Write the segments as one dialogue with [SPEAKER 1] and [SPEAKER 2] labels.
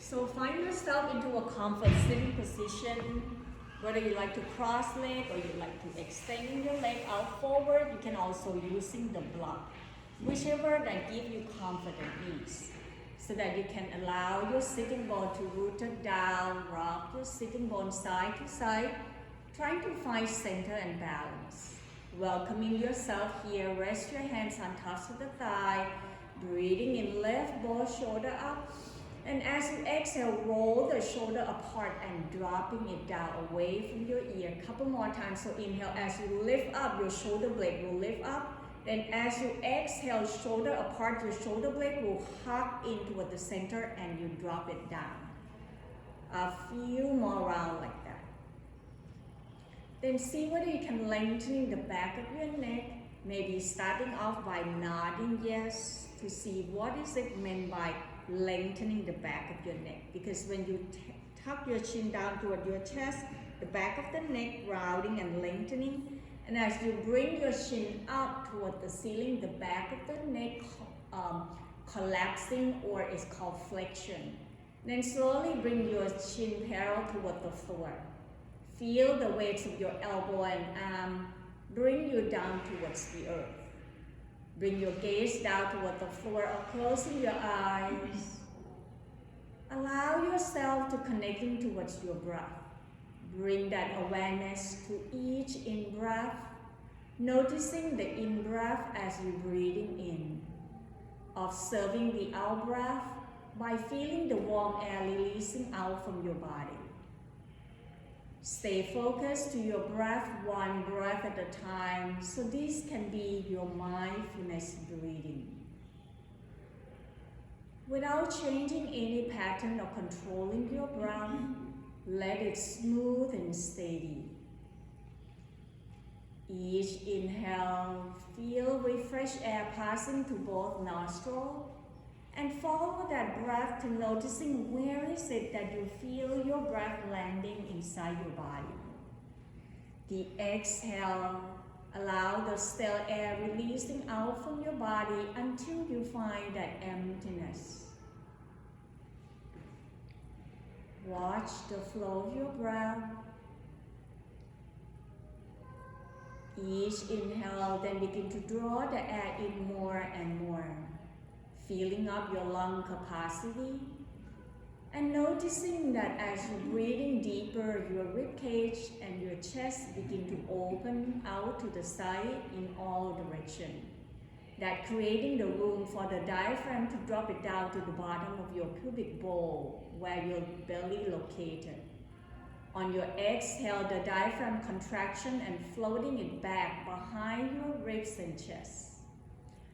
[SPEAKER 1] So find yourself into a comfort sitting position, whether you like to cross leg or you like to extend your leg out forward. You can also using the block, whichever that give you comfort and ease, so that you can allow your sitting bone to root down, rock your sitting bone side to side, trying to find center and balance. Welcoming yourself here, rest your hands on tops of the thigh, breathing in left both shoulder up. And as you exhale, roll the shoulder apart and dropping it down away from your ear. A couple more times. So inhale, as you lift up, your shoulder blade will lift up. Then as you exhale, shoulder apart, your shoulder blade will hug in toward the center and you drop it down. A few more rounds like that. Then see whether you can lengthen the back of your neck. Maybe starting off by nodding yes to see what is it meant by lengthening the back of your neck. Because when you tuck your chin down toward your chest, the back of the neck rounding and lengthening. And as you bring your chin up toward the ceiling, the back of the neck collapsing, or is called flexion. Then slowly bring your chin parallel toward the floor. Feel the weight of your elbow and arm bring you down towards the earth. Bring your gaze down toward the floor or closing your eyes. Allow yourself to connecting towards your breath. Bring that awareness to each in-breath, noticing the in-breath as you're breathing in. Observing the out-breath by feeling the warm air releasing out from your body. Stay focused to your breath, one breath at a time, so this can be your mindfulness breathing. Without changing any pattern or controlling your breath, let it smooth and steady. Each inhale, feel refreshed air passing to both nostrils, and follow that breath to noticing where is it that you feel your breath landing inside your body. The exhale, allow the stale air releasing out from your body until you find that emptiness. Watch the flow of your breath. Each inhale, then begin to draw the air in more and more, filling up your lung capacity, and noticing that as you're breathing deeper, your rib cage and your chest begin to open out to the side in all directions. That creating the room for the diaphragm to drop it down to the bottom of your pubic bowl, where your belly located. On your exhale, the diaphragm contraction and floating it back behind your ribs and chest.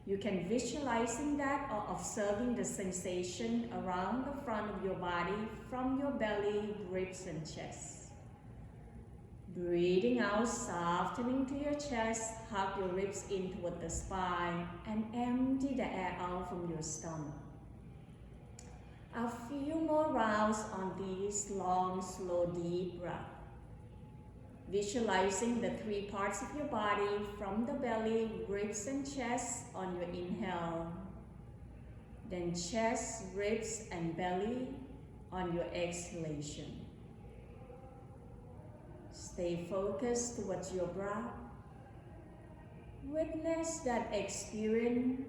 [SPEAKER 1] You can visualizing that or observing the sensation around the front of your body from your belly, ribs, and chest. Breathing out, softening to your chest, hug your ribs in toward the spine, and empty the air out from your stomach. A few more rounds on these long, slow, deep breaths. Visualizing the three parts of your body from the belly, ribs, and chest on your inhale. Then chest, ribs, and belly on your exhalation. Stay focused towards your breath. Witness that experience,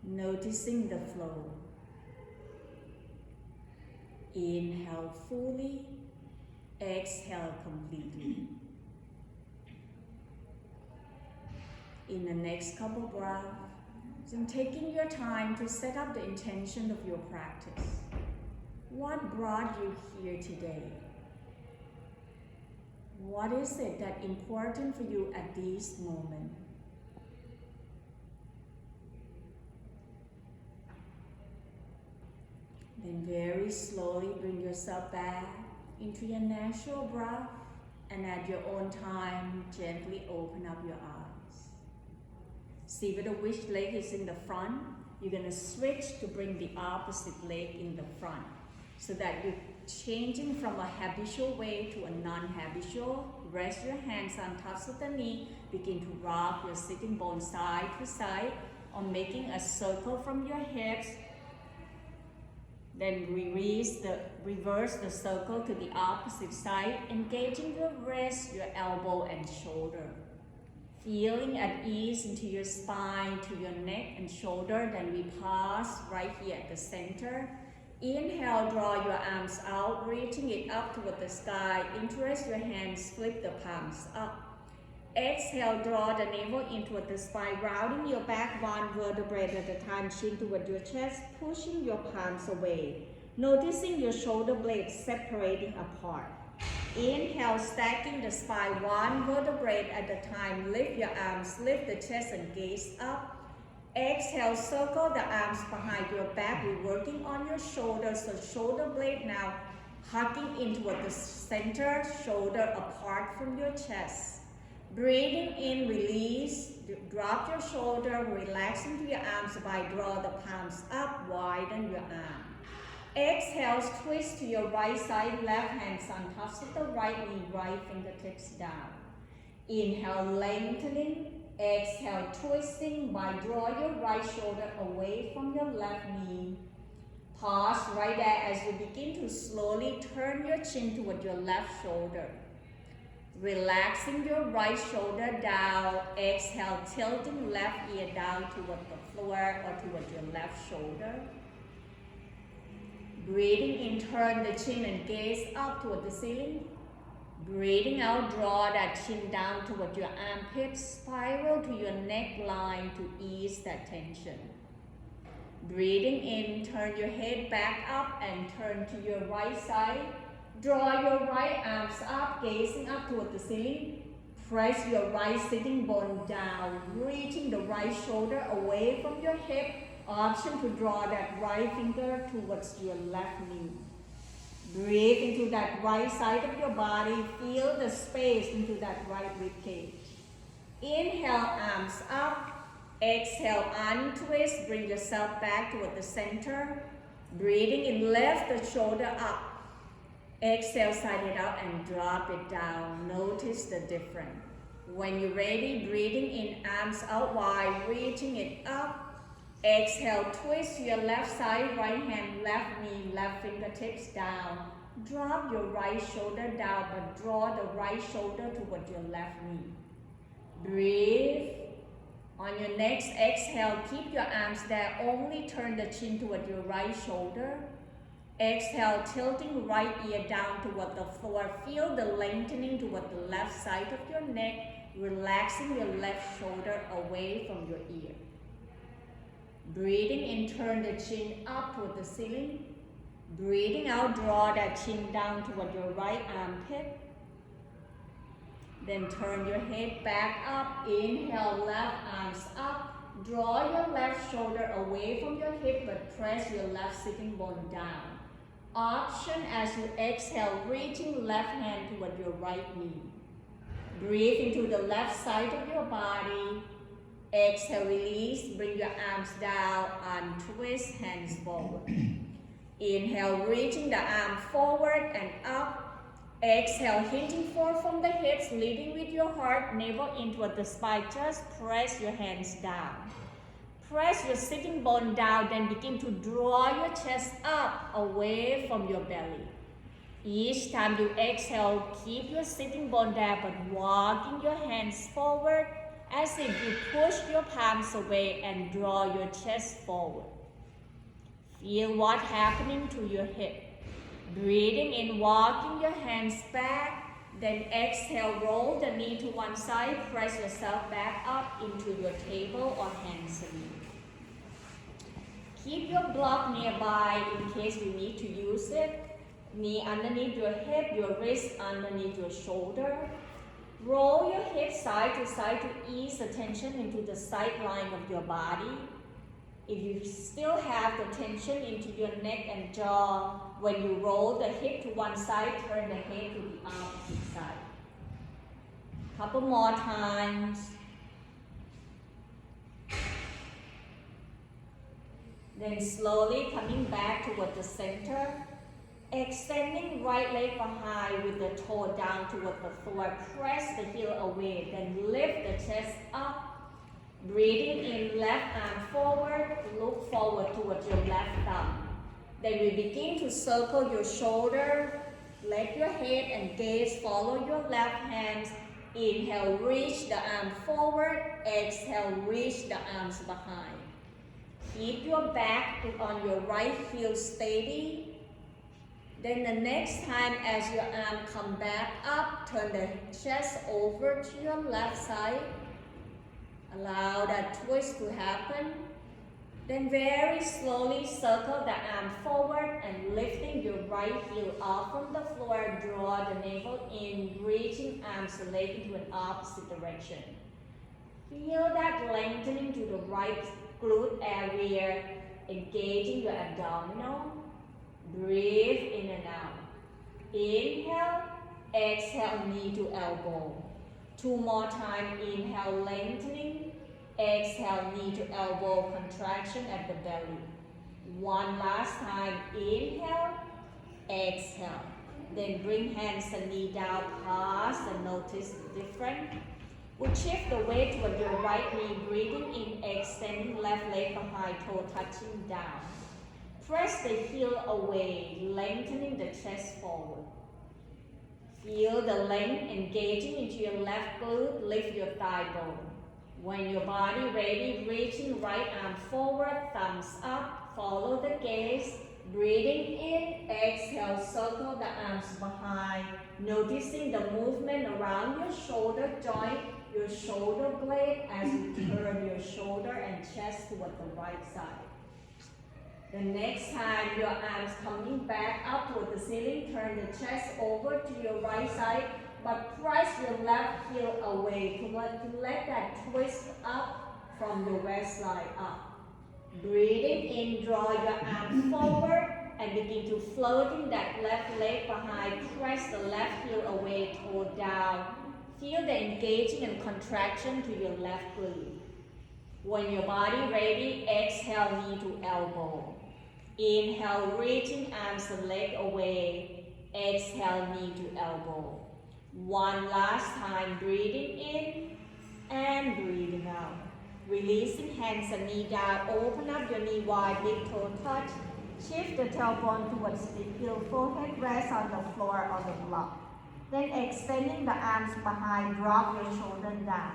[SPEAKER 1] noticing the flow. Inhale fully, exhale completely. In the next couple breaths, then taking your time to set up the intention of your practice. What brought you here today? What is it that's important for you at this moment? Then very slowly bring yourself back into your natural breath, and at your own time, gently open up your eyes. See whether which leg is in the front. You're going to switch to bring the opposite leg in the front, so that you're changing from a habitual way to a non-habitual. Rest your hands on tops of the knee. Begin to rock your sitting bone side to side, or making a circle from your hips Then reverse the circle to the opposite side, engaging your wrist, your elbow and shoulder. Feeling at ease into your spine, to your neck and shoulder. Then we pause right here at the center. Inhale, draw your arms out, reaching it up toward the sky. Interlace your hands, flip the palms up. Exhale, draw the navel in toward the spine, rounding your back one vertebrae at a time, chin toward your chest, pushing your palms away. Noticing your shoulder blades separating apart. Inhale, stacking the spine one vertebrae at a time. Lift your arms, lift the chest and gaze up. Exhale, circle the arms behind your back. We're working on your shoulders, so shoulder blade now hugging in toward the center, shoulder apart from your chest. Breathing in, release, drop your shoulder, relax into your arms by draw the palms up, widen your arm. Exhale, twist to your right side, left hand on top of the right knee, right fingertips down. Inhale, lengthening. Exhale, twisting by draw your right shoulder away from your left knee. Pause right there as you begin to slowly turn your chin toward your left shoulder. Relaxing your right shoulder down. Exhale, tilting left ear down toward the floor or toward your left shoulder. Breathing in, turn the chin and gaze up toward the ceiling. Breathing out, draw that chin down toward your armpits, spiral to your neckline to ease that tension. Breathing in, turn your head back up and turn to your right side. Draw your right arms up, gazing up toward the ceiling. Press your right sitting bone down, reaching the right shoulder away from your hip. Option to draw that right finger towards your left knee. Breathe into that right side of your body. Feel the space into that right rib cage. Inhale, arms up. Exhale, untwist. Bring yourself back toward the center. Breathing in, lift the shoulder up. Exhale, side it out and drop it down. Notice the difference. When you're ready, breathing in, arms out wide, reaching it up. Exhale, twist to your left side, right hand, left knee, left fingertips down. Drop your right shoulder down, but draw the right shoulder toward your left knee. Breathe. On your next exhale, keep your arms there. Only turn the chin toward your right shoulder. Exhale, tilting right ear down toward the floor. Feel the lengthening toward the left side of your neck, relaxing your left shoulder away from your ear. Breathing in, turn the chin up toward the ceiling. Breathing out, draw that chin down toward your right armpit. Then turn your head back up. Inhale, left arms up. Draw your left shoulder away from your hip, but press your left sitting bone down. Option as you exhale, reaching left hand toward your right knee. Breathe into the left side of your body. Exhale, release, bring your arms down, untwist, hands forward. Inhale, reaching the arm forward and up. Exhale, hinging forward from the hips, leading with your heart, navel in toward the spine. Just press your hands down. Press your sitting bone down, then begin to draw your chest up away from your belly. Each time you exhale, keep your sitting bone there, but walking your hands forward as if you push your palms away and draw your chest forward. Feel what's happening to your hip. Breathing in, walking your hands back, then exhale, roll the knee to one side, press yourself back up into your table or hands and knee. Keep your block nearby in case you need to use it. Knee underneath your hip, your wrist underneath your shoulder. Roll your hips side to side to ease the tension into the side line of your body. If you still have the tension into your neck and jaw, when you roll the hip to one side, turn the head to the opposite side. Couple more times. Then slowly coming back toward the center. Extending right leg behind with the toe down toward the floor. Press the heel away, then lift the chest up. Breathing in, left arm forward, look forward towards your left thumb. Then we begin to circle your shoulder, let your head and gaze follow your left hand. Inhale, reach the arm forward. Exhale, reach the arms behind. Keep your back on your right heel steady. Then the next time as your arm come back up, turn the chest over to your left side. Allow that twist to happen. Then very slowly circle the arm forward and lifting your right heel off from the floor. Draw the navel in, reaching arms and leg into an opposite direction. Feel that lengthening to the right glute area, engaging your abdominal. Breathe in and out. Inhale, exhale, knee to elbow. 2 more times. Inhale, lengthening. Exhale, knee to elbow, contraction at the belly. 1 last time. Inhale, exhale. Then bring hands and knee down, pause and notice the difference. We'll shift the weight toward your right knee, breathing in, extending left leg behind, toe touching down. Press the heel away, lengthening the chest forward. Feel the length engaging into your left glute, lift your thigh bone. When your body ready, reaching right arm forward, thumbs up, follow the gaze. Breathing in, exhale, circle the arms behind. Noticing the movement around your shoulder joint, your shoulder blade as you turn your shoulder and chest toward the right side. The next time your arms coming back up toward the ceiling, turn the chest over to your right side, but press your left heel away to let that twist up from your waistline up. Breathing in, draw your arms forward and begin to floating that left leg behind. Press the left heel away, toe down. Feel the engaging and contraction to your left glute. When your body ready, exhale, knee to elbow. Inhale, reaching arms and leg away. Exhale, knee to elbow. 1 last time, breathing in and breathing out. Releasing hands and knee down, open up your knee wide, big toe touch. Shift the tailbone towards the heel, forehead rest on the floor or the block. Then extending the arms behind, drop your shoulder down.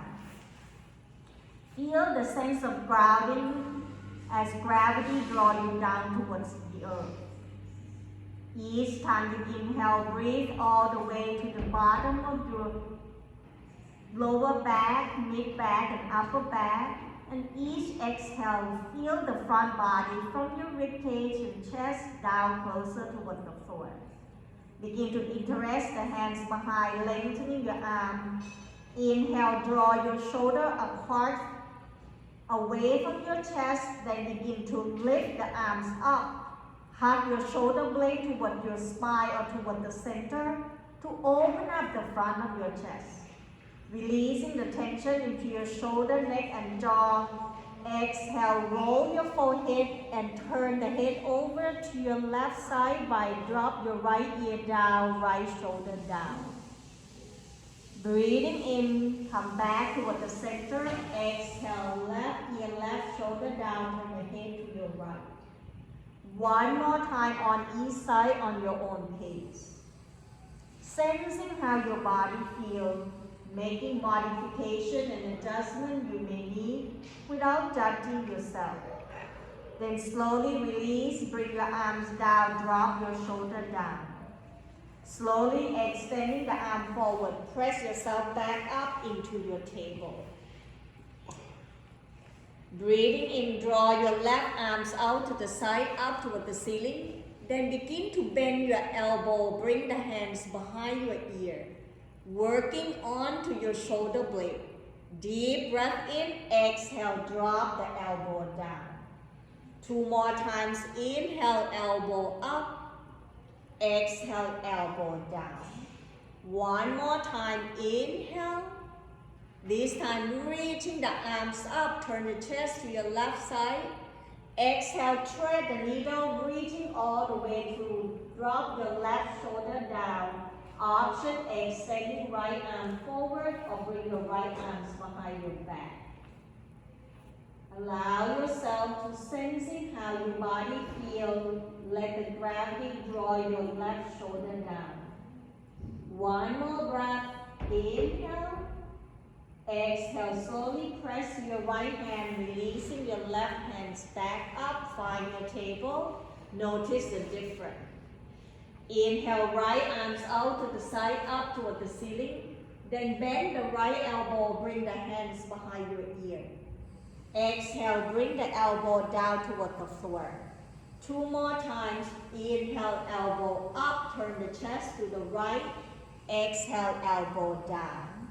[SPEAKER 1] Feel the sense of grounding as gravity draws you down towards the earth. Each time you inhale, breathe all the way to the bottom of your lower back, mid back, and upper back. And each exhale, feel the front body from your ribcage and chest down closer toward the floor. Begin to interlace the hands behind, lengthening your arm. Inhale, draw your shoulder apart, away from your chest. Then begin to lift the arms up. Hug your shoulder blade toward your spine or toward the center to open up the front of your chest. Releasing the tension into your shoulder, neck, and jaw. Exhale, roll your forehead and turn the head over to your left side by drop your right ear down, right shoulder down. Breathing in, come back toward the center. Exhale, left ear, left shoulder down, turn the head to your right. 1 more time on each side on your own pace. Sensing how your body feels, making modification and adjustment you may need without judging yourself. Then slowly release, bring your arms down, drop your shoulder down. Slowly extending the arm forward, press yourself back up into your table. Breathing in, draw your left arms out to the side, up toward the ceiling. Then begin to bend your elbow, bring the hands behind your ear. Working onto your shoulder blade. Deep breath in, exhale, drop the elbow down. 2 more times, inhale, elbow up. Exhale, elbow down. 1 more time, inhale. This time, reaching the arms up, turn the chest to your left side. Exhale, thread the needle, reaching all the way through. Drop your left shoulder down. Option, extending right arm forward or bring your right arms behind your back. Allow yourself to sensing how your body feels. Let the gravity draw your left shoulder down. One more breath. Inhale. Exhale. Slowly press your right hand, releasing your left hand back up. Find your table. Notice the difference. Inhale, right arms out to the side, up toward the ceiling. Then bend the right elbow, bring the hands behind your ear. Exhale, bring the elbow down toward the floor. 2 more times. Inhale, elbow up, turn the chest to the right. Exhale, elbow down.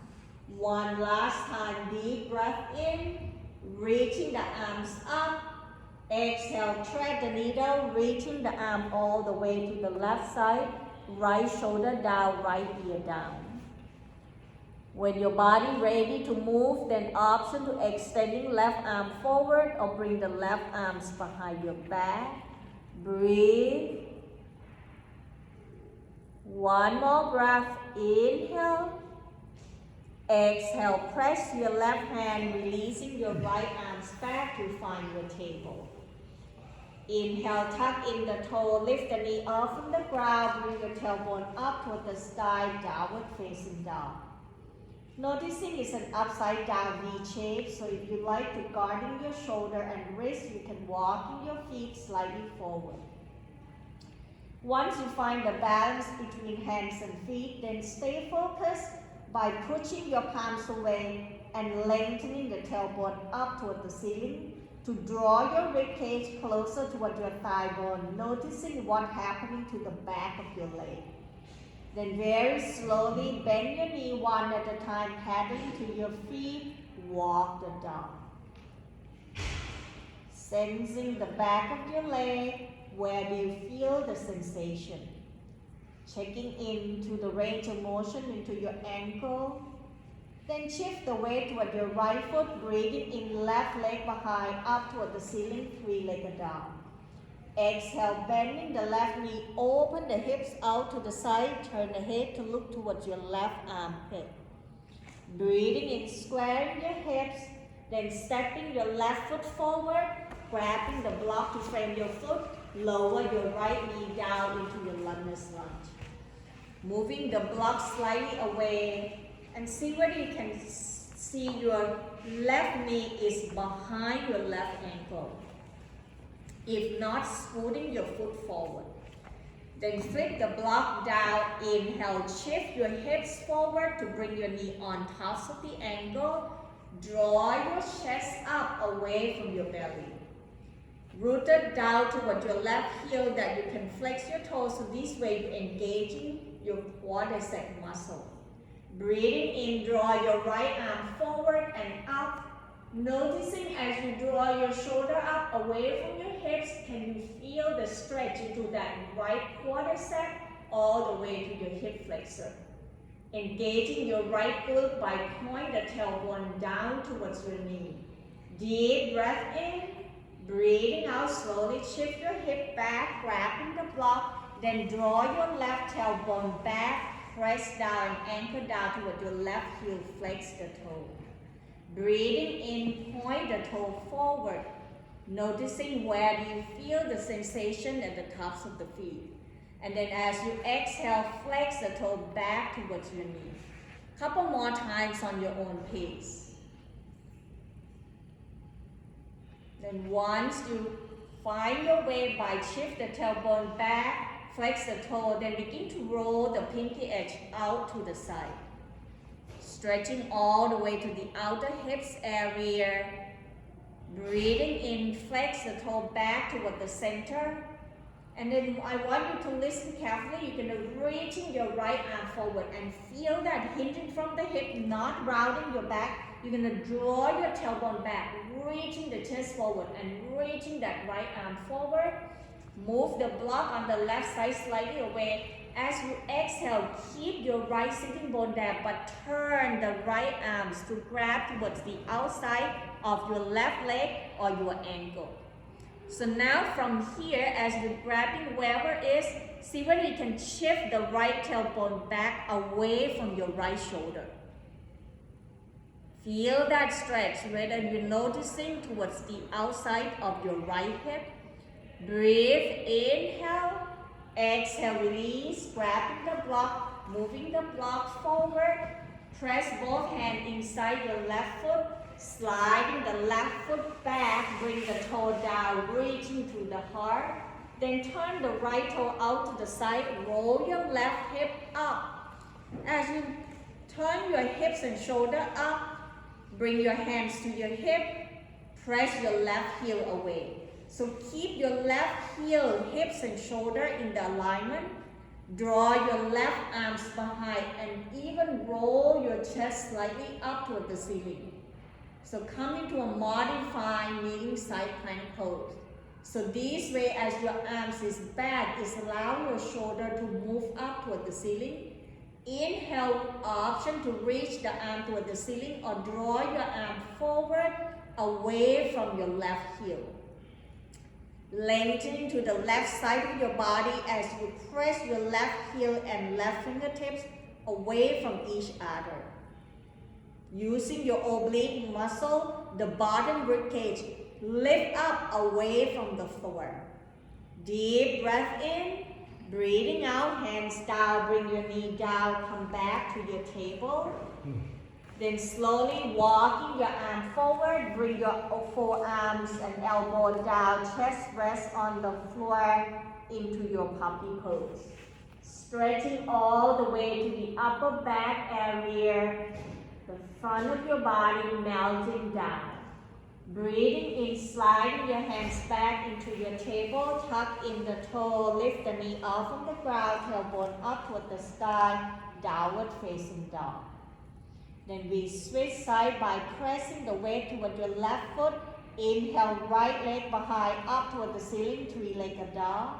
[SPEAKER 1] One last time, deep breath in, reaching the arms up. Exhale, thread the needle, reaching the arm all the way to the left side. Right shoulder down, right ear down. When your body ready to move, then option to extending left arm forward or bring the left arms behind your back. Breathe. One more breath. Inhale. Exhale. Press your left hand, releasing your right arms back to find your table. Inhale, tuck in the toe, lift the knee off from the ground, bring your tailbone up toward the sky, downward facing dog. Noticing it's an upside down V shape, so if you like to guarding your shoulder and wrist, you can walk your feet slightly forward. Once you find the balance between hands and feet, then stay focused by pushing your palms away and lengthening the tailbone up toward the ceiling to draw your rib cage closer toward your thigh bone, noticing what's happening to the back of your leg. Then very slowly bend your knee one at a time, paddling to your feet, walk the dog. Sensing the back of your leg, where do you feel the sensation? Checking into the range of motion into your ankle. Then shift the weight toward your right foot, breathing in left leg behind, up toward the ceiling, three-legged dog. Exhale, bending the left knee, open the hips out to the side, turn the head to look towards your left armpit. Breathing in, squaring your hips, then stepping your left foot forward, grabbing the block to frame your foot, lower your right knee down into your lunge's lunge. Moving the block slightly away, and see whether you can see your left knee is behind your left ankle. If not, scooting your foot forward. Then flip the block down. Inhale, shift your hips forward to bring your knee on top of the ankle. Draw your chest up away from your belly. Rooted down toward your left heel that you can flex your toes, so this way you're engaging your quadricep muscle. Breathing in, draw your right arm forward and up. Noticing as you draw your shoulder up away from your hips, can you feel the stretch into that right quadricep all the way to your hip flexor. Engaging your right glute by point the tailbone down towards your knee. Deep breath in, breathing out slowly, shift your hip back, grabbing the block, then draw your left tailbone back, press down and anchor down toward your left heel, flex the toe. Breathing in, point the toe forward. Noticing where do you feel the sensation at the tops of the feet. And then as you exhale, flex the toe back towards your knee. Couple more times on your own pace. Then once you find your way by shift the tailbone back, flex the toe, then begin to roll the pinky edge out to the side. Stretching all the way to the outer hips area. Breathing in, flex the toe back toward the center. And then I want you to listen carefully. You're going to reaching your right arm forward and feel that hinging from the hip, not rounding your back. You're going to draw your tailbone back, reaching the chest forward and reaching that right arm forward. Move the block on the left side slightly away. As you exhale, keep your right sitting bone there, but turn the right arms to grab towards the outside of your left leg or your ankle. So now from here, as you're grabbing wherever it is, see whether you can shift the right tailbone back away from your right shoulder. Feel that stretch, whether you're noticing towards the outside of your right hip. Breathe, inhale, exhale, release, grabbing the block, moving the block forward. Press both hands inside your left foot, sliding the left foot back, bring the toe down, reaching to the heart. Then turn the right toe out to the side, roll your left hip up. As you turn your hips and shoulder up, bring your hands to your hip, press your left heel away. So keep your left heel, hips and shoulder in the alignment. Draw your left arms behind and even roll your chest slightly up toward the ceiling. So come into a modified kneeling side plank pose. So this way, as your arms is back, is allow your shoulder to move up toward the ceiling. Inhale, option to reach the arm toward the ceiling or draw your arm forward away from your left heel. Lengthening to the left side of your body as you press your left heel and left fingertips away from each other. Using your oblique muscle, the bottom rib cage, lift up away from the floor. Deep breath in. Breathing out, hands down, bring your knee down, come back to your table. Then slowly walking your arm forward, bring your forearms and elbow down, chest rest on the floor into your puppy pose. Stretching all the way to the upper back area, the front of your body melting down. Breathing in, sliding your hands back into your table, tuck in the toe, lift the knee off from the ground, tailbone up toward the sky, downward facing dog. Then we switch side by pressing the weight toward your left foot. Inhale, right leg behind, up toward the ceiling, three-legged dog.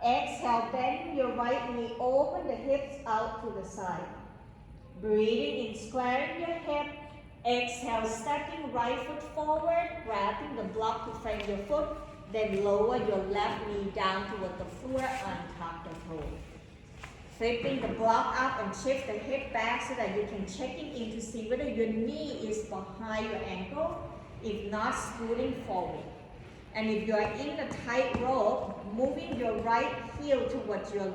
[SPEAKER 1] Exhale, bend your right knee, open the hips out to the side. Breathing in, squaring your hip. Exhale, stepping right foot forward, grabbing the block to frame your foot, then lower your left knee down toward the floor, untuck the toe. Flipping the block up and shift the hip back so that you can check in to see whether your knee is behind your ankle, if not scooting forward. And if you are in a tight rope, moving your right heel towards your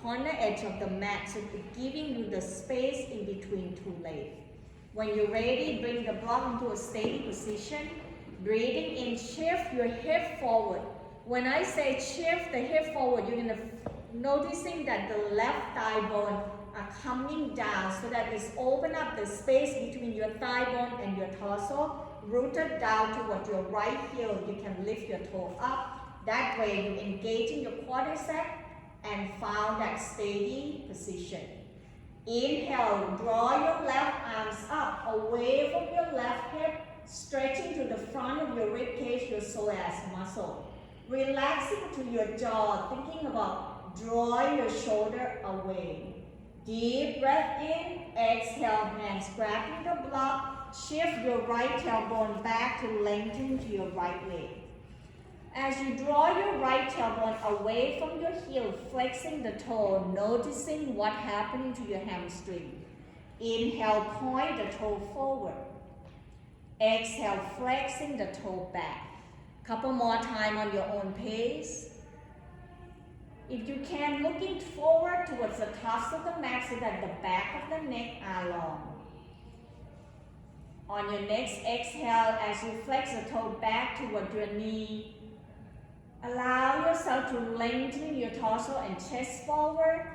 [SPEAKER 1] corner edge of the mat, so giving you the space in between two legs. When you're ready, bring the block into a steady position. Breathing in, shift your hip forward. When I say shift the hip forward, you're going to noticing that the left thigh bone are coming down so that it's open up the space between your thigh bone and your torso, rooted down towards your right heel. You can lift your toe up. That way you're engaging your quadricep and found that steady position. Inhale, draw your left arms up away from your left hip, stretching to the front of your rib cage, your psoas muscle. Relaxing to your jaw, thinking about drawing your shoulder away. Deep breath in, exhale, hands grabbing the block, shift your right tailbone back to lengthen to your right leg. As you draw your right tailbone away from your heel, flexing the toe, noticing what happening to your hamstring. Inhale, point the toe forward. Exhale, flexing the toe back. Couple more time on your own pace. If you can, looking forward towards the tops of the mat so that the back of the neck are long. On your next exhale, as you flex the toe back toward your knee, allow yourself to lengthen your torso and chest forward.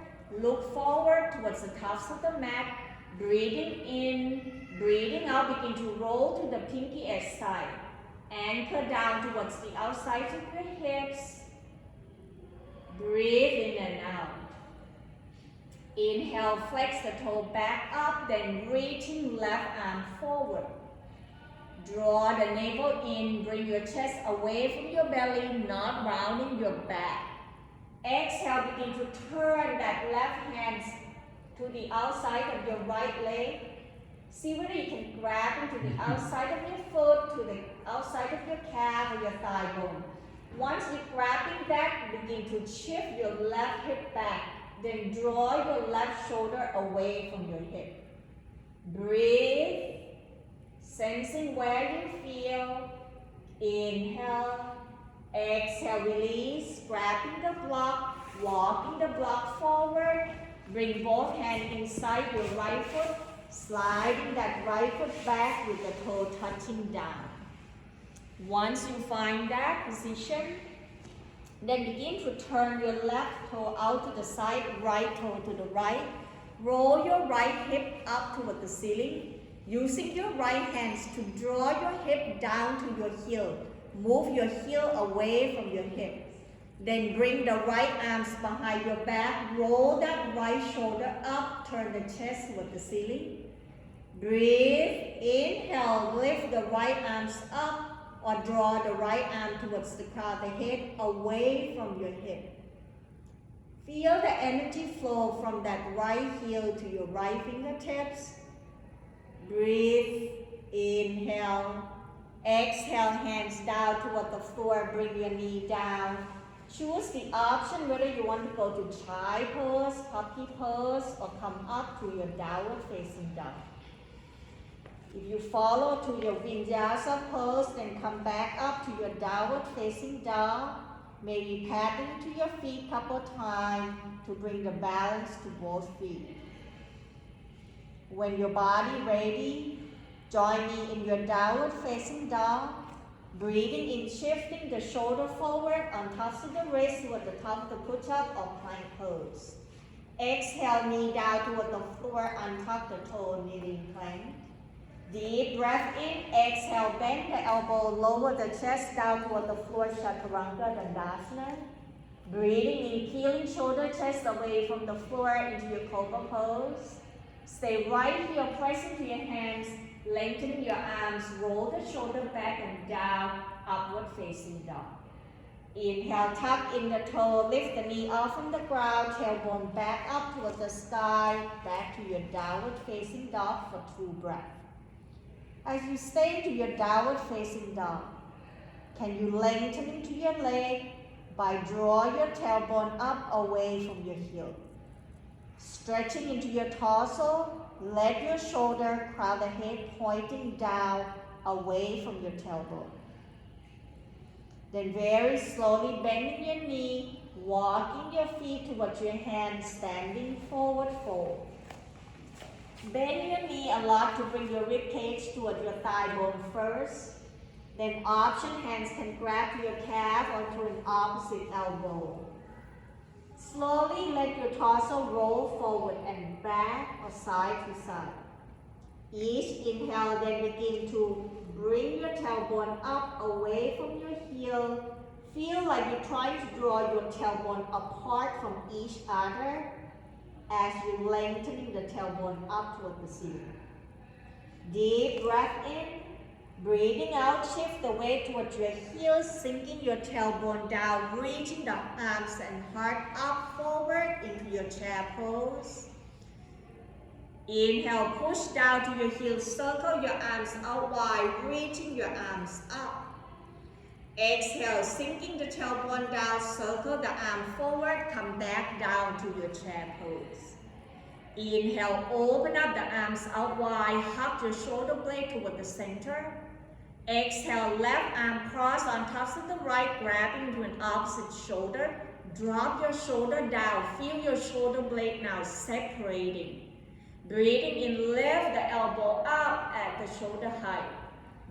[SPEAKER 1] Look forward towards the tops of the mat. Breathing in, breathing out, begin to roll to the pinky edge side. Anchor down towards the outside of your hips. Breathe in and out. Inhale, flex the toe back up, then reaching left arm forward. Draw the navel in, bring your chest away from your belly, not rounding your back. Exhale, begin to turn that left hand to the outside of your right leg. See whether you can grab into the outside of your foot, to the outside of your calf or your thigh bone. Once you're grabbing that, begin to shift your left hip back. Then draw your left shoulder away from your hip. Breathe. Sensing where you feel. Inhale. Exhale, release. Grabbing the block. Walking the block forward. Bring both hands inside your right foot. Sliding that right foot back with the toe touching down. Once you find that position, then begin to turn your left toe out to the side, right toe to the right. Roll your right hip up toward the ceiling. Using your right hands to draw your hip down to your heel. Move your heel away from your hip. Then bring the right arms behind your back. Roll that right shoulder up. Turn the chest toward the ceiling. Breathe. Inhale. Lift the right arms up or draw the right arm towards the crown of the head away from your hip. Feel the energy flow from that right heel to your right fingertips. Breathe. Inhale. Exhale, hands down toward the floor. Bring your knee down. Choose the option whether you want to go to chai pose, puppy pose, or come up to your downward facing dog. If you follow to your vinyasa pose, then come back up to your downward facing dog. Maybe patting to your feet a couple times to bring the balance to both feet. When your body ready, join me in your downward facing dog. Breathing in, shifting the shoulder forward on top of the wrist toward the top of the push-up or plank pose. Exhale, knee down toward the floor on top of the toe, kneeling plank. Deep breath in, exhale, bend the elbow, lower the chest down toward the floor, Chaturanga Dandasana. Breathing in, peeling shoulder, chest away from the floor into your cobra pose. Stay right here, press into your hands, lengthening your arms, roll the shoulder back and down, upward facing dog. Inhale, tuck in the toe, lift the knee off from the ground, tailbone back up towards the sky, back to your downward facing dog for 2 breaths. As you stay into your downward facing dog, can you lengthen into your leg by drawing your tailbone up away from your heel. Stretching into your torso, let your shoulder, crown the head pointing down away from your tailbone. Then very slowly bending your knee, walking your feet towards your hands, standing forward fold. Bend your knee a lot to bring your rib cage toward your thigh bone first. Then option hands can grab your calf or to an opposite elbow. Slowly let your torso roll forward and back or side to side. Each inhale, then begin to bring your tailbone up away from your heel. Feel like you're trying to draw your tailbone apart from each other as you're lengthening the tailbone up toward the ceiling. Deep breath in. Breathing out, shift the weight towards your heels, sinking your tailbone down, reaching the arms and heart up forward into your chair pose. Inhale, push down to your heels, circle your arms out wide, reaching your arms up. Exhale, sinking the tailbone down, circle the arm forward, come back down to your chair pose. Inhale, open up the arms out wide, hug your shoulder blade toward the center. Exhale, left arm cross on top of the right, grabbing to an opposite shoulder. Drop your shoulder down, feel your shoulder blade now separating. Breathing in, lift the elbow up at the shoulder height.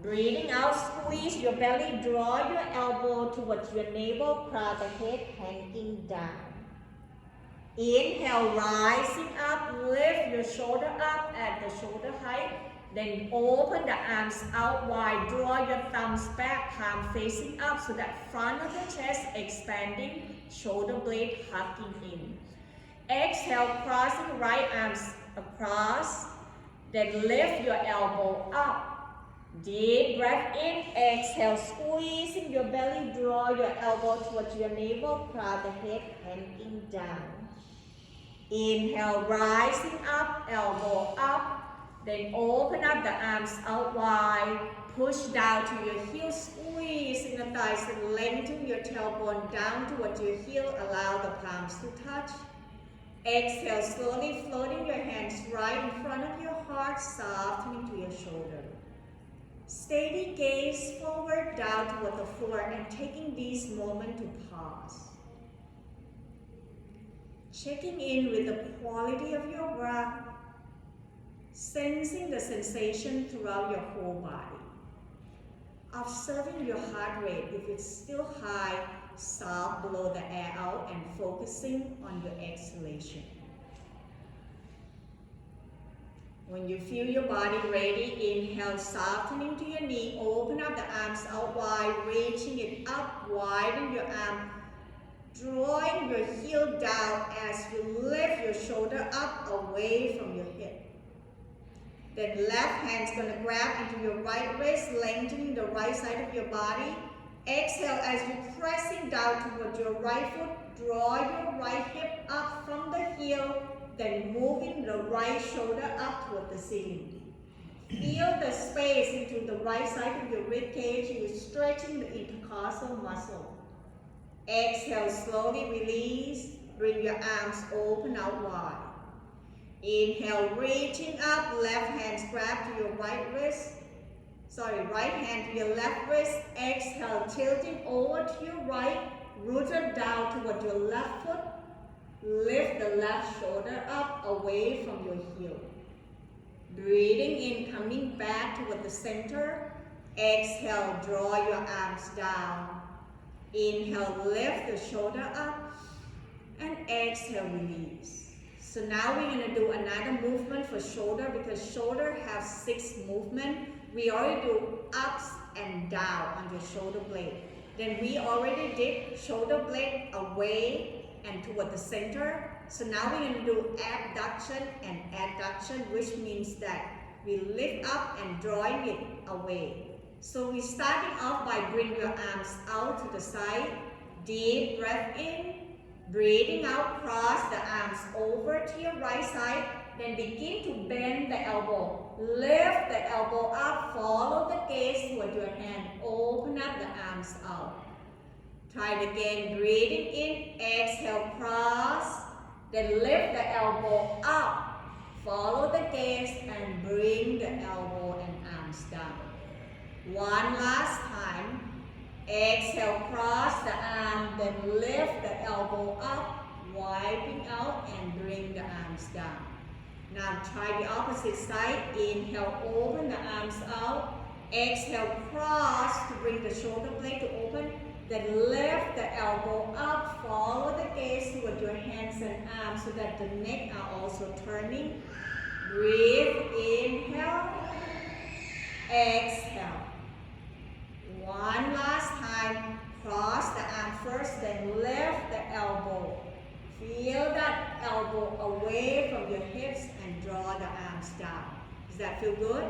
[SPEAKER 1] Breathing out, squeeze your belly, draw your elbow towards your navel, crown the head hanging down. Inhale, rising up, lift your shoulder up at the shoulder height. Then open the arms out wide, draw your thumbs back, palm facing up so that front of the chest expanding, shoulder blade hugging in. Exhale, crossing right arms across, then lift your elbow up. Deep breath in, exhale, squeezing your belly, draw your elbow towards your navel, crown the head hanging down. Inhale, rising up, elbow up. Then open up the arms out wide, push down to your heels, squeezing the thighs and lengthen your tailbone down towards your heel, allow the palms to touch. Exhale, slowly floating your hands right in front of your heart, softening to your shoulder. Steady gaze forward, down toward the floor, and taking this moment to pause. Checking in with the quality of your breath, sensing the sensation throughout your whole body. Observing your heart rate. If it's still high, stop, blow the air out, and focusing on your exhalation. When you feel your body ready, inhale, softening to your knee, open up the arms out wide, reaching it up, widen your arm, drawing your heel down as you lift your shoulder up away from your hip. Then left hand's gonna grab into your right wrist, lengthening the right side of your body. Exhale as you're pressing down toward your right foot, draw your right hip up from the heel, then moving the right shoulder up toward the ceiling. Feel the space into the right side of your rib cage. You're stretching the intercostal muscle. Exhale, slowly release. Bring your arms open out wide. Inhale, reaching up. Left hand grab to your right wrist. Right hand to your left wrist. Exhale, tilting over to your right. Rooted down toward your left foot. Lift the left shoulder up away from your heel. Breathing in, coming back toward the center. Exhale, draw your arms down. Inhale, lift the shoulder up. And exhale, release. So now we're going to do another movement for shoulder because shoulder has 6 movements. We already do ups and down on your shoulder blade. Then we already did shoulder blade away and toward the center. So now we're going to do abduction and adduction, which means that we lift up and drawing it away. So we're starting off by bring your arms out to the side. Deep breath in. Breathing out, cross the arms over to your right side. Then begin to bend the elbow. Lift the elbow up. Follow the gaze toward your hand. Open up the arms out. Try it again. Breathing in. Exhale, cross. Then lift the elbow up. Follow the gaze and bring the elbow and arms down. One last time. Exhale, cross the arm, then lift the elbow up, wiping out and bring the arms down. Now try the opposite side. Inhale, open the arms out. Exhale, cross to bring the shoulder blade to open. Then lift the elbow up, follow the gaze toward your hands and arms so that the neck are also turning. Breathe, inhale, exhale. One last time, cross the arm first, then lift the elbow. Feel that elbow away from your hips and draw the arms down. Does that feel good?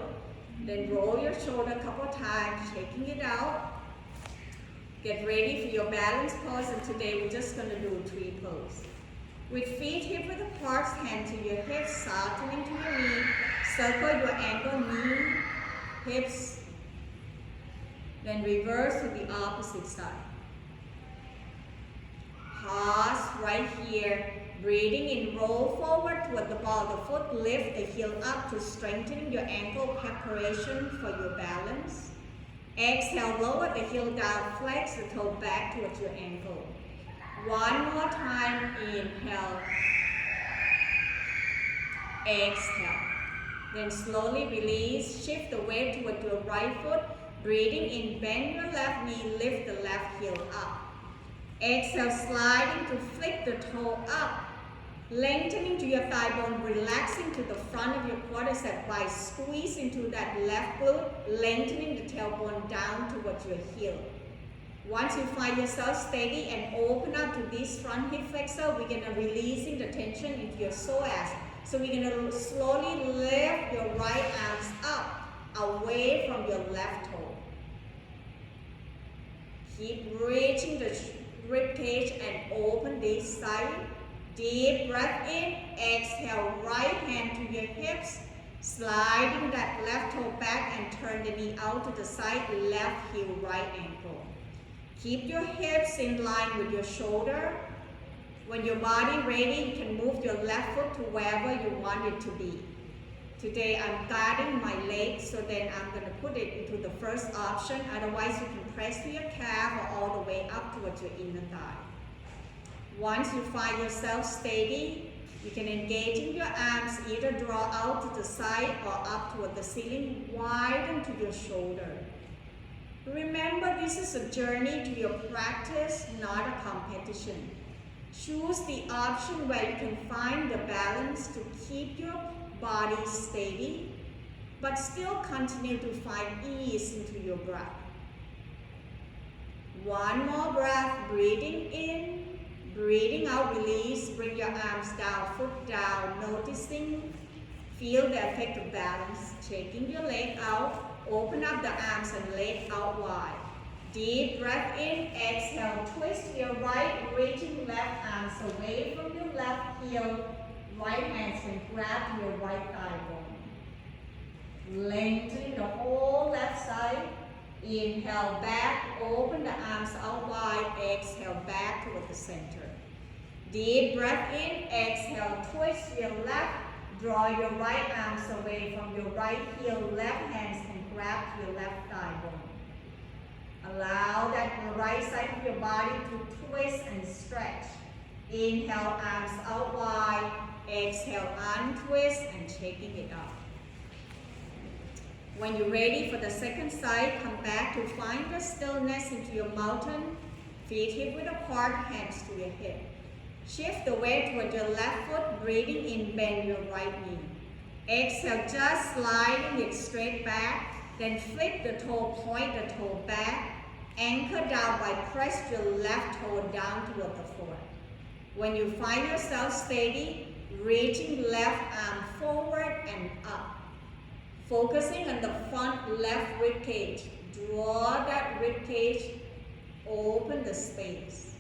[SPEAKER 1] Then roll your shoulder a couple times, shaking it out. Get ready for your balance pose, and today we're just going to do 3 poses. With feet hip-width apart, hand to your hips, softening to your knee. Circle your ankle, knee, hips. Then reverse to the opposite side. Pause right here. Breathing in, roll forward toward the ball of the foot. Lift the heel up to strengthen your ankle preparation for your balance. Exhale, lower the heel down, flex the toe back towards your ankle. One more time, inhale. Exhale. Then slowly release, shift the weight toward your right foot. Breathing in, bend your left knee, lift the left heel up. Exhale, sliding to flip the toe up. Lengthening to your thigh bone, relaxing to the front of your quadricep by squeeze into that left glute, lengthening the tailbone down towards your heel. Once you find yourself steady and open up to this front hip flexor, we're going to releasing the tension into your psoas. So we're going to slowly lift your right arms up, away from your left toe. Keep reaching the rib cage and open this side. Deep breath in, exhale, right hand to your hips, sliding that left toe back and turn the knee out to the side, left heel, right ankle. Keep your hips in line with your shoulder. When your body ready, you can move your left foot to wherever you want it to be.
[SPEAKER 2] Today I'm guarding my leg, so then I'm going to put it into the first option. Otherwise, you can press to your calf or all the way up towards your inner thigh. Once you find yourself steady, you can engage in your arms, either draw out to the side or up toward the ceiling, widen to your shoulder. Remember, this is a journey to your practice, not a competition. Choose the option where you can find the balance to keep your body steady, but still continue to find ease into your breath. One more breath, breathing in, breathing out, release, bring your arms down, foot down, noticing, feel the effect of balance, taking your leg out, open up the arms and leg out wide. Deep breath in, exhale, twist your right, reaching left arms away from your left heel, right hands can grab your right thigh bone. Lengthen the whole left side. Inhale back, open the arms out wide, exhale back toward the center. Deep breath in, exhale, twist your left, draw your right arms away from your right heel, left hands can grab your left thigh bone. Allow that right side of your body to twist and stretch. Inhale, arms out wide, exhale, untwist and taking it up. When you're ready for the second side, come back to find the stillness into your mountain. Feet hip width apart, hands to your hip. Shift the weight toward your left foot, breathing in, bend your right knee. Exhale, just sliding it straight back. Then flip the toe, point the toe back. Anchor down by press your left toe down toward the floor. When you find yourself steady, reaching left arm forward and up. Focusing on the front left rib cage. Draw that rib cage, open the space.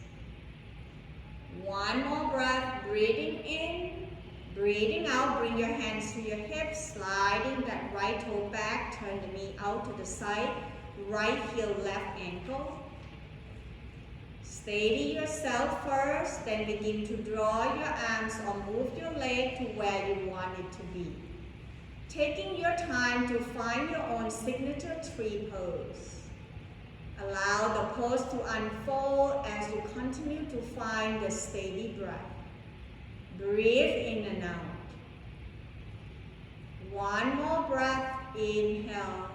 [SPEAKER 2] One more breath, breathing in, breathing out, bring your hands to your hips, sliding that right toe back, turn the knee out to the side, right heel, left ankle. Steady yourself first, then begin to draw your arms or move your leg to where you want it to be. Taking your time to find your own signature tree pose. Allow the pose to unfold as you continue to find the steady breath. Breathe in and out. One more breath, inhale.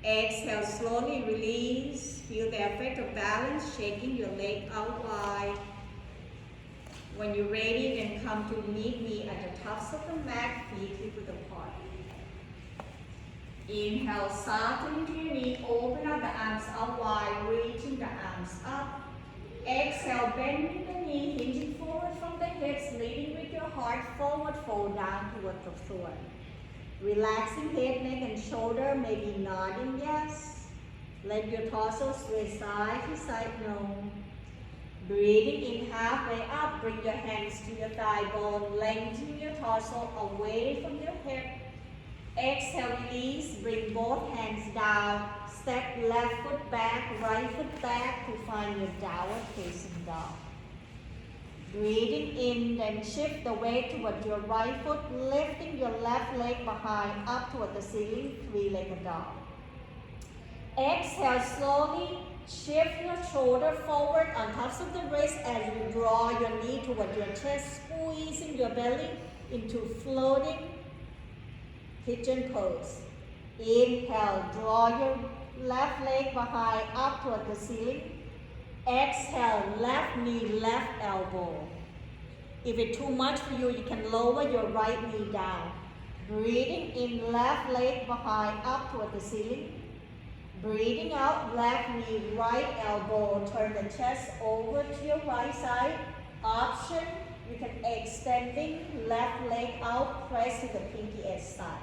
[SPEAKER 2] Exhale, slowly release. Feel the effect of balance, shaking your leg out wide. When you're ready, then come to meet me at the tops of the mat, feet hip width apart. Inhale, soften into your knee, open up the arms out wide, reaching the arms up. Exhale, bending the knee, hinging forward from the hips, leading with your heart, forward fold down toward the floor. Relaxing head, neck, and shoulder, maybe nodding yes. Let your torso sway side to side, no. Breathing in halfway up, bring your hands to your thigh bone, lengthen your torso away from your hip. Exhale, release, bring both hands down, step left foot back, right foot back to find your downward facing dog. Breathing in, then shift the weight toward your right foot, lifting your left leg behind up toward the ceiling, three-legged dog. Exhale, slowly shift your shoulder forward on tops of the wrist as you draw your knee toward your chest, squeezing your belly into floating pigeon pose. Inhale, draw your left leg behind up toward the ceiling. Exhale, left knee, left elbow. If it's too much for you, you can lower your right knee down. Breathing in, left leg behind up toward the ceiling. Breathing out, left knee, right elbow. Turn the chest over to your right side. Option, you can extending left leg out, press to the pinky edge side.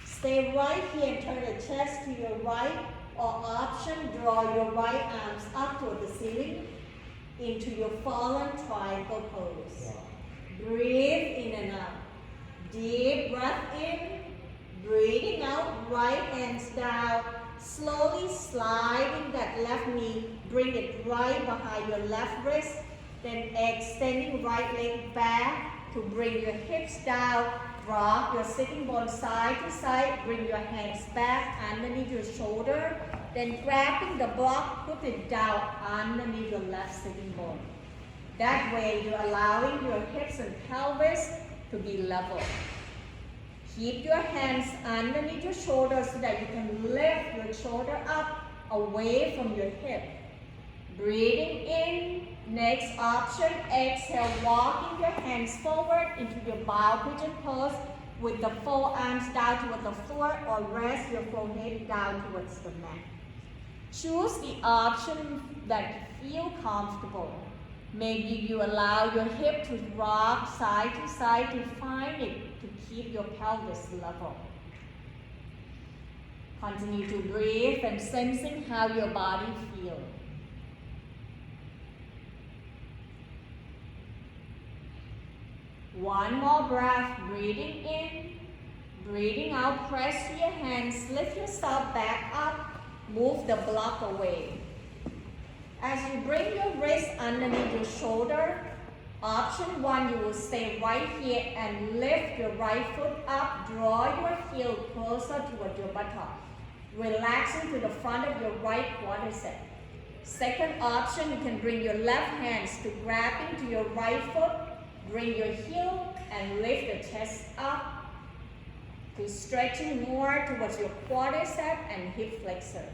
[SPEAKER 2] Stay right here and turn the chest to your right, or option, draw your right arms up toward the ceiling into your fallen triangle pose. Breathe in and out. Deep breath in, breathing out, right hands down, slowly sliding that left knee, bring it right behind your left wrist, then extending right leg back to bring your hips down, rock your sitting bone side to side, bring your hands back underneath your shoulder, then grabbing the block, put it down underneath your left sitting bone. That way you're allowing your hips and pelvis to be level. Keep your hands underneath your shoulders so that you can lift your shoulder up away from your hip. Breathing in. Next option, exhale, walking your hands forward into your bow pigeon pose with the forearms down towards the floor or rest your forehead down towards the mat. Choose the option that you feel comfortable. Maybe you allow your hip to rock side to side to find it to keep your pelvis level. Continue to breathe and sensing how your body feels. One more breath, breathing in, breathing out, press your hands, lift yourself back up, move the block away. As you bring your wrist underneath your shoulder, option 1, you will stay right here and lift your right foot up, draw your heel closer toward your buttock, relaxing to the front of your right quadricep. Second option, you can bring your left hands to grab into your right foot, bring your heel and lift the chest up to stretching more towards your quadricep and hip flexor.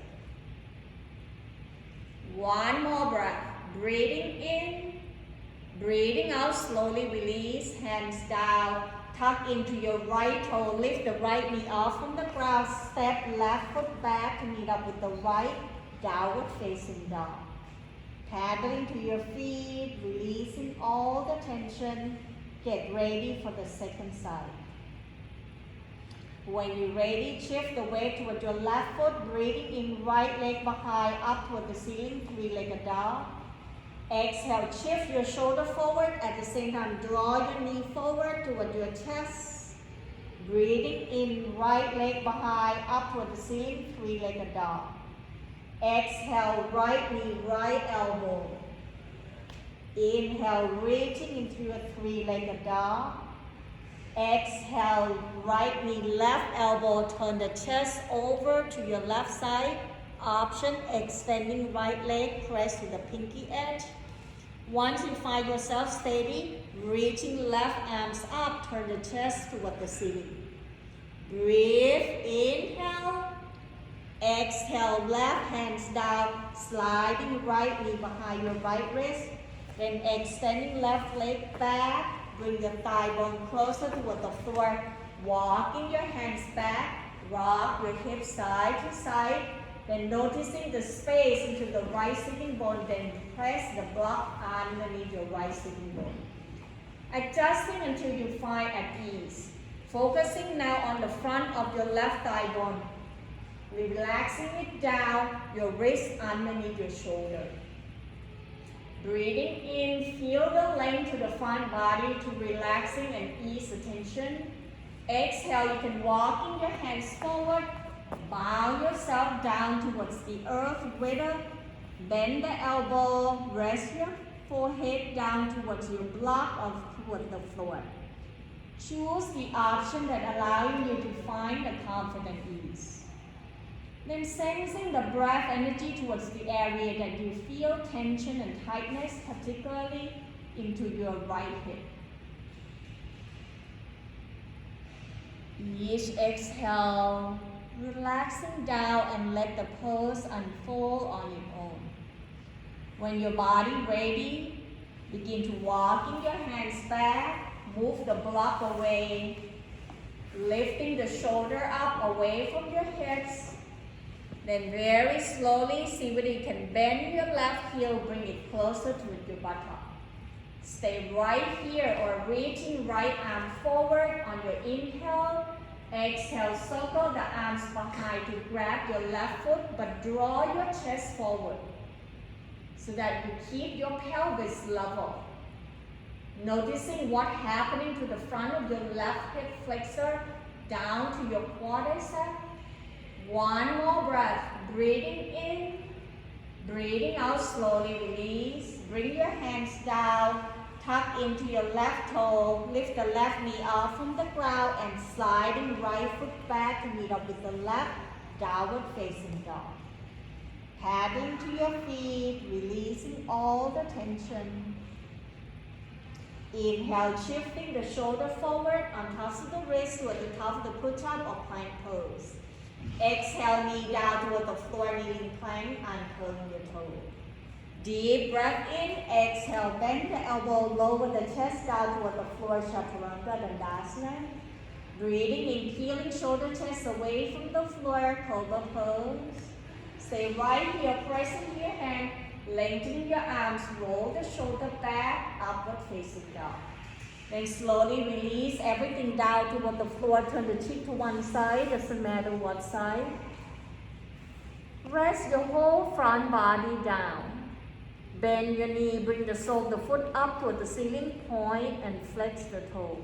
[SPEAKER 2] One more breath. Breathing in, breathing out, slowly release, hands down, tuck into your right toe, lift the right knee off from the ground, step left foot back to meet up with the right, downward facing dog. Paddling to your feet, releasing all the tension. Get ready for the second side. When you're ready, shift the weight toward your left foot, breathing in, right leg behind, up toward the ceiling, three-legged dog. Exhale, shift your shoulder forward. At the same time, draw your knee forward toward your chest. Breathing in, right leg behind, up toward the ceiling, three-legged dog. Exhale, right knee, right elbow. Inhale, reaching into your three-legged dog. Exhale, right knee, left elbow, turn the chest over to your left side. Option, extending right leg, press to the pinky edge. Once you find yourself steady, reaching left arms up, turn the chest toward the ceiling. Breathe, inhale. Exhale, left hands down, sliding right knee behind your right wrist. Then extending left leg back, bring the thigh bone closer toward the floor. Walking your hands back, rock your hips side to side. Then noticing the space into the right sitting bone, then press the block underneath your right sitting bone. Adjusting until you find at ease. Focusing now on the front of your left thigh bone. Relaxing it down, your wrist underneath your shoulder. Breathing in, feel the length to the front body to relaxing and ease the tension. Exhale, you can walk in your hands forward, bow yourself down towards the earth, whether bend the elbow, rest your forehead down towards your block or toward the floor. Choose the option that allows you to find a confident ease. Then sensing the breath energy towards the area that you feel tension and tightness, particularly into your right hip. Each exhale, relaxing down and let the pose unfold on its own. When your body ready, begin to walking your hands back, move the block away, lifting the shoulder up away from your hips. Then very slowly, see whether you can bend your left heel, bring it closer to your buttock. Stay right here or reaching right arm forward on your inhale. Exhale, circle the arms behind to grab your left foot, but draw your chest forward so that you keep your pelvis level. Noticing what's happening to the front of your left hip flexor down to your quadricep. One more breath, breathing in, breathing out, slowly release. Bring your hands down, Tuck into your left toe, lift the left knee off from the ground and sliding right foot back to meet up with the left, downward facing dog. Padding to your feet, releasing all the tension. Inhale, shifting the shoulder forward on top of the wrist toward the top of the push-up or plank pose. Exhale, knee down toward the floor, kneeling plank, uncurling your toe. Deep breath in, exhale, bend the elbow, lower the chest down toward the floor, Chaturanga Dandasana. Breathing in, peeling shoulder chest away from the floor, Cobra pose. Stay right here, pressing your hand, lengthening your arms, roll the shoulder back, upward facing dog. Then slowly release everything down toward the floor, turn the cheek to one side, doesn't matter what side. Rest your whole front body down. Bend your knee, bring the sole of the foot up toward the ceiling point and flex the toes.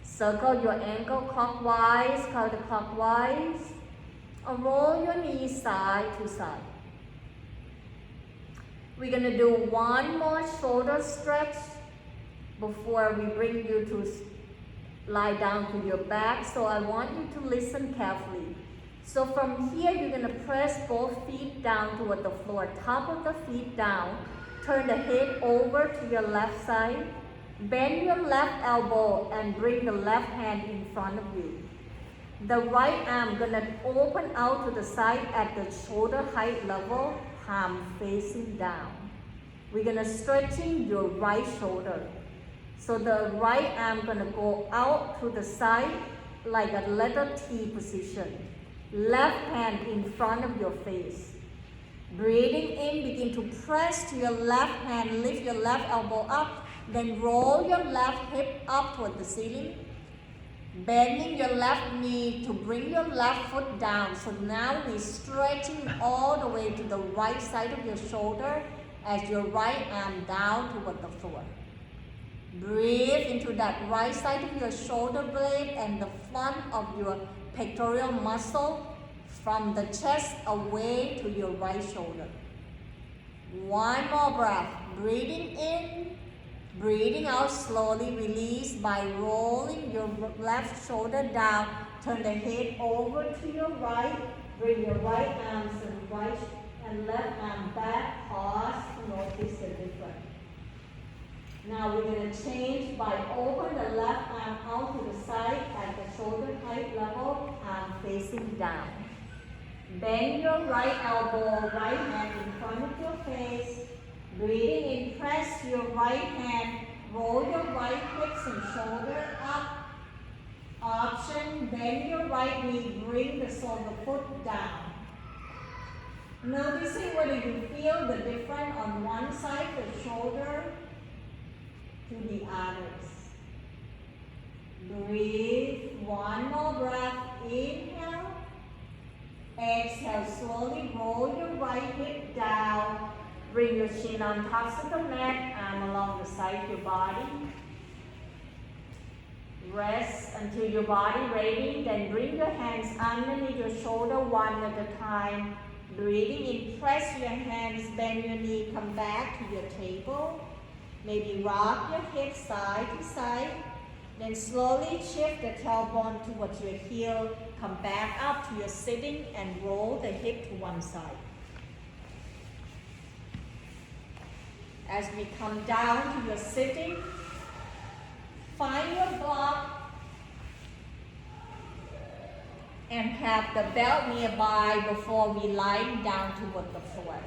[SPEAKER 2] Circle your ankle clockwise, counterclockwise, or roll your knees side to side. We're going to do one more shoulder stretch before we bring you to lie down to your back. So I want you to listen carefully. So from here, you're going to press both feet down toward the floor, top of the feet down. Turn the head over to your left side. Bend your left elbow and bring the left hand in front of you. The right arm gonna open out to the side at the shoulder height level, palm facing down. We're gonna stretching your right shoulder. So the right arm gonna go out to the side like a letter T position. Left hand in front of your face. Breathing in, begin to press to your left hand, lift your left elbow up, then roll your left hip up toward the ceiling. Bending your left knee to bring your left foot down. So now we're stretching all the way to the right side of your shoulder as your right arm down toward the floor. Breathe into that right side of your shoulder blade and the front of your pectoral muscle from the chest away to your right shoulder. One more breath. Breathing in, breathing out slowly. Release by rolling your left shoulder down. Turn the head over to your right. Bring your right arms and right and left arm back. Pause. Notice the difference. Now we're going to change by open the left arm out to the side at the shoulder height level, arm facing down. Bend your right elbow, right hand in front of your face. Breathing in, press your right hand, roll your right hips and shoulder up. Option, bend your right knee, bring the sole of the foot down. Noticing whether you feel the difference on one side, the shoulder, to the others. Breathe, one more breath, inhale. Exhale, slowly roll your right hip down. Bring your chin on top of the mat, arm along the side of your body. Rest until your body ready, then bring your hands underneath your shoulder one at a time. Breathing in, press your hands, bend your knee, come back to your table. Maybe rock your hips side to side. Then slowly shift the tailbone towards your heel. Come back up to your sitting and roll the hip to one side. As we come down to your sitting, find your block and have the belt nearby before we lie down toward the floor.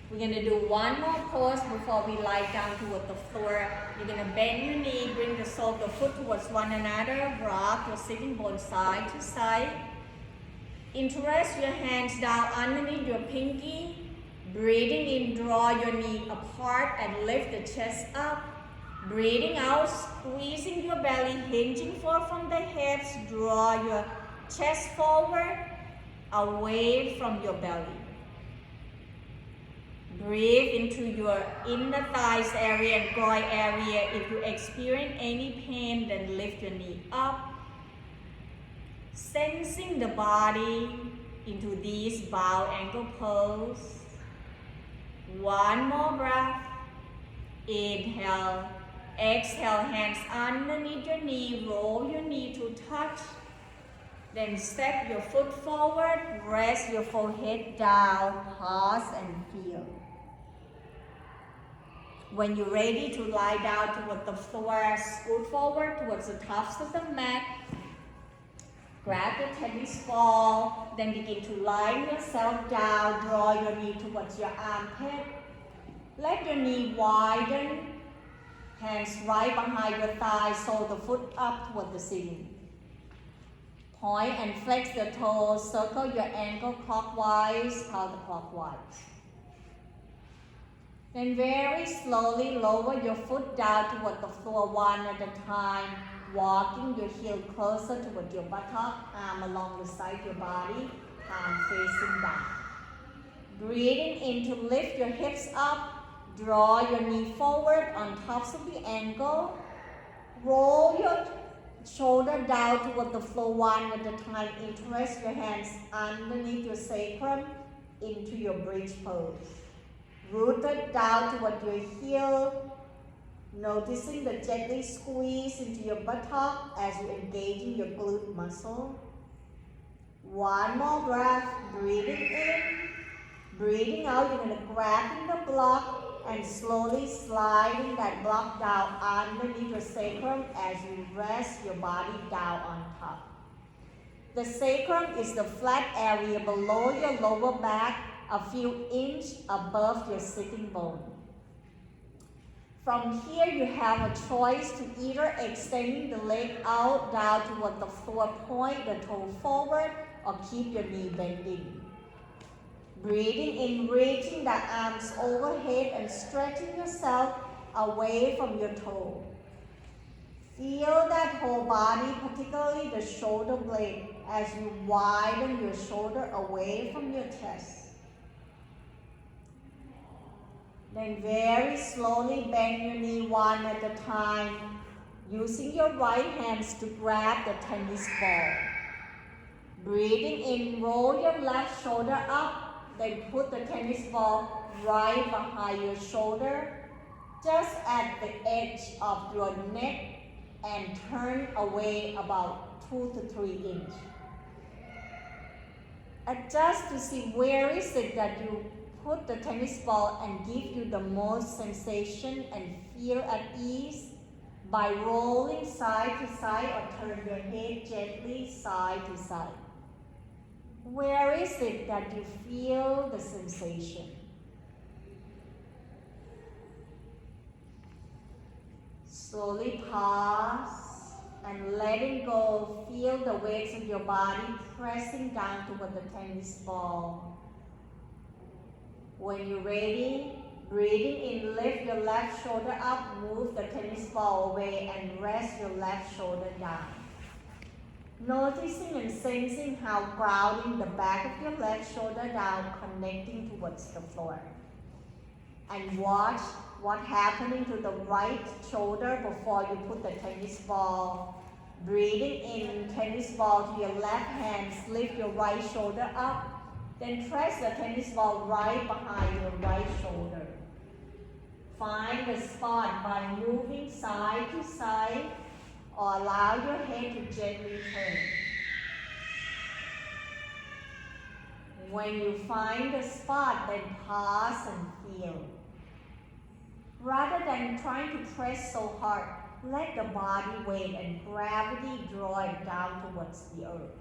[SPEAKER 2] We're going to do one more pose before we lie down toward the floor. You're going to bend your knee, bring the sole of the foot towards one another, rock your sitting bone side to side. Interlace your hands down underneath your pinky. Breathing in, draw your knee apart and lift the chest up. Breathing out, squeezing your belly, hinging forward from the hips. Draw your chest forward, away from your belly. Breathe into your inner thighs area and groin area. If you experience any pain, then lift your knee up. Sensing the body into this bow ankle pose. One more breath. Inhale,
[SPEAKER 1] Exhale, hands underneath your knee, roll your knee to touch. Then step your foot forward, rest your forehead down, pause and feel. When you're ready to lie down toward the floor, scoot forward towards the tops of the mat. Grab your tennis ball, then begin to lie yourself down, draw your knee towards your armpit. Let your knee widen, hands right behind your thigh, sole the foot up toward the ceiling. Point and flex the toes, circle your ankle clockwise, counterclockwise. Then very slowly lower your foot down toward the floor one at a time, walking your heel closer toward your buttock, arm along the side of your body, palm facing down. Breathing in to lift your hips up, draw your knee forward on tops of the ankle, roll your shoulder down toward the floor one at a time. Interlace your hands underneath your sacrum into your bridge pose. Rooted down toward your heel, noticing the gently squeeze into your buttock as you engage in your glute muscle. One more breath, breathing in, breathing out. You're going to grab the block and slowly sliding that block down underneath your sacrum as you rest your body down on top. The sacrum is the flat area below your lower back, a few inches above your sitting bone. From here, you have a choice to either extend the leg out down toward the floor, point the toe forward, or keep your knee bending. Breathing in, reaching the arms overhead and stretching yourself away from your toe. Feel that whole body, particularly the shoulder blade, as you widen your shoulder away from your chest. Then very slowly bend your knee one at a time, using your right hands to grab the tennis ball. Breathing in, roll your left shoulder up, then put the tennis ball right behind your shoulder, just at the edge of your neck, and turn away about 2 to 3 inches. Adjust to see where is it that you put the tennis ball and give you the most sensation and feel at ease by rolling side to side or turn your head gently side to side. Where is it that you feel the sensation? Slowly pause and letting go, feel the weights of your body pressing down toward the tennis ball. When you're ready, breathing in, lift your left shoulder up, move the tennis ball away and rest your left shoulder down. Noticing and sensing how grounding the back of your left shoulder down, connecting towards the floor. And watch what's happening to the right shoulder before you put the tennis ball. Breathing in, tennis ball to your left hand, lift your right shoulder up. Then press the tennis ball right behind your right shoulder. Find the spot by moving side to side or allow your head to gently turn. When you find the spot, then pause and feel. Rather than trying to press so hard, let the body weight and gravity draw it down towards the earth.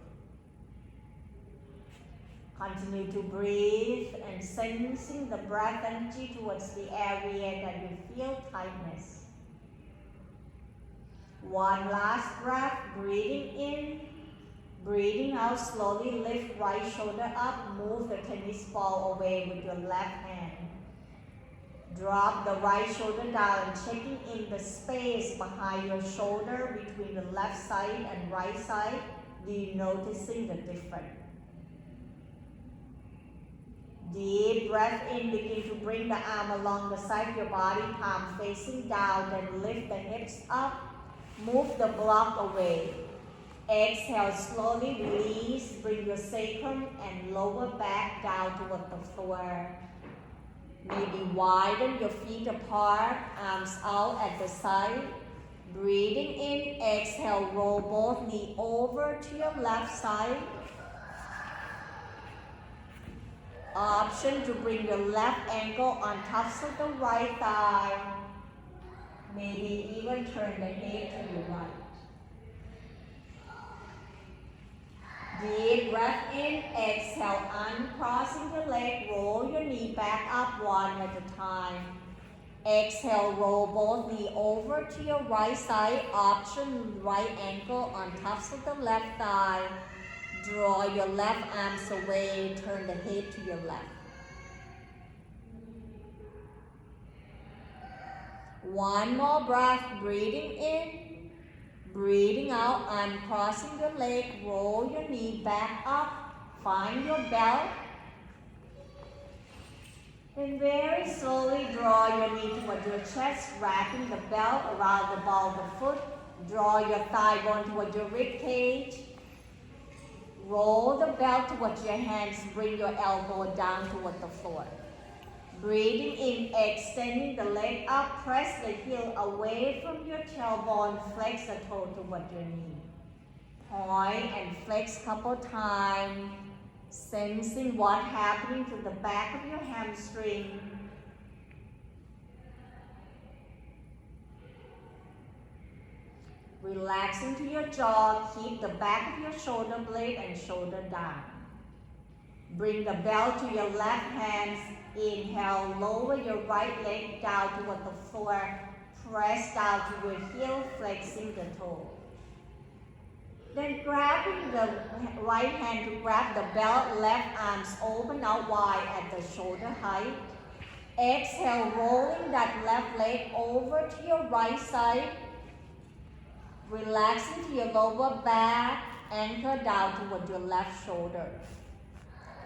[SPEAKER 1] Continue to breathe and sensing the breath energy towards the area that you feel tightness. One last breath, breathing in, breathing out, slowly lift right shoulder up, move the tennis ball away with your left hand. Drop the right shoulder down, checking in the space behind your shoulder between the left side and right side. Do you noticing the difference? Deep breath in, begin to bring the arm along the side of your body, palm facing down, then lift the hips up, move the block away. Exhale, slowly release, bring your sacrum and lower back down toward the floor.
[SPEAKER 2] Maybe widen your feet apart, arms out at the side. Breathing in, exhale, roll both knees over to your left side. Option to bring your left ankle on top of the right thigh. Maybe even turn the head to your right. Deep breath in, exhale, uncrossing the leg, roll your knee back up one at a time. Exhale, roll both knees over to your right side, option right ankle on top of the left thigh. Draw your left arms away, turn the head to your left. One more breath, breathing in, breathing out, uncrossing your leg, roll your knee back up, find your belt. Then very slowly draw your knee towards your chest, wrapping the belt around the ball of the foot. Draw your thigh bone towards your rib cage. Roll the belt towards your hands, bring your elbow down toward the floor. Breathing in, extending the leg up, press the heel away from your tailbone, flex the toe toward your knee. Point and flex couple times, sensing what's happening to the back of your hamstring. Relax into your jaw, keep the back of your shoulder blade and shoulder down. Bring the belt to your left hand. Inhale, lower your right leg down toward the floor. Press down to your heel, flexing the toe. Then grabbing the right hand to grab the belt, left arms open out wide at the shoulder height. Exhale, rolling that left leg over to your right side. Relax into your lower back, anchor down toward your left shoulder.